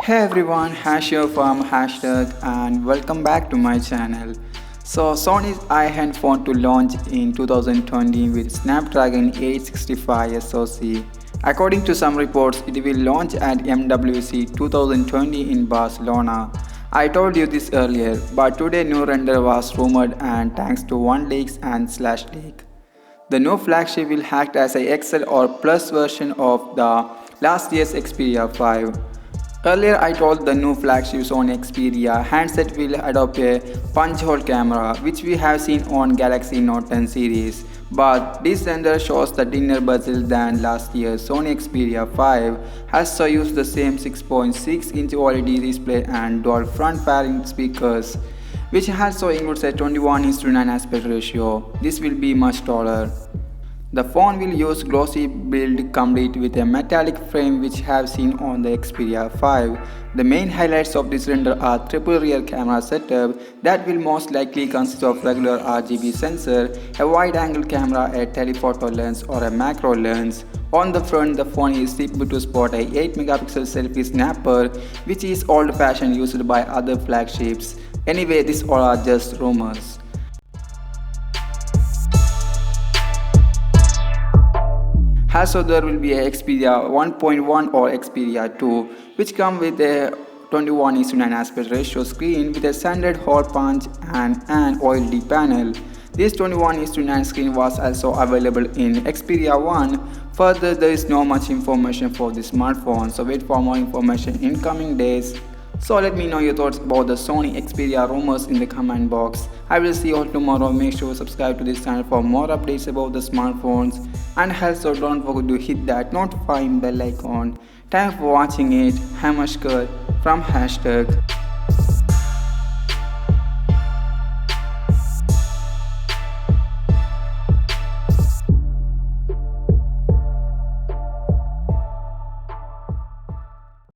Hey everyone, Hash here from hashtag and welcome back to my channel. So Sony's high-end phone to launch in 2020 with Snapdragon 865 SoC. According to some reports, it will launch at MWC 2020 in Barcelona. I told you this earlier, but today new render was rumored and thanks to one leaks and slash leak. The new flagship will act as a XL or Plus version of the last year's Xperia 5. Earlier I told the new flagship Sony Xperia handset will adopt a punch-hole camera which we have seen on Galaxy Note 10 series. But this render shows the thinner bezel than last year's Sony Xperia 5 has so used the same 6.6-inch OLED display and dual front-pairing speakers, which also includes a 21:9 aspect ratio. This will be much taller. The phone will use glossy build complete with a metallic frame which have seen on the Xperia 5. The main highlights of this render are triple rear camera setup that will most likely consist of regular RGB sensor, a wide-angle camera, a telephoto lens or a macro lens. On the front, the phone is equipped to spot a 8-megapixel selfie snapper, which is old-fashioned used by other flagships. Anyway, these all are just rumors. Also, there will be a Xperia 1.1 or Xperia 2, which come with a 21:9 aspect ratio screen with a standard hole punch and an OLED panel. This 21:9 screen was also available in Xperia 1. Further, there is no much information for this smartphone, so wait for more information in coming days. So let me know your thoughts about the Sony Xperia rumors in the comment box. I will see you all tomorrow. Make sure to subscribe to this channel for more updates about the smartphones, and also don't forget to hit that notifying bell icon. Thanks for watching it. I'm Ashkar from hashtag.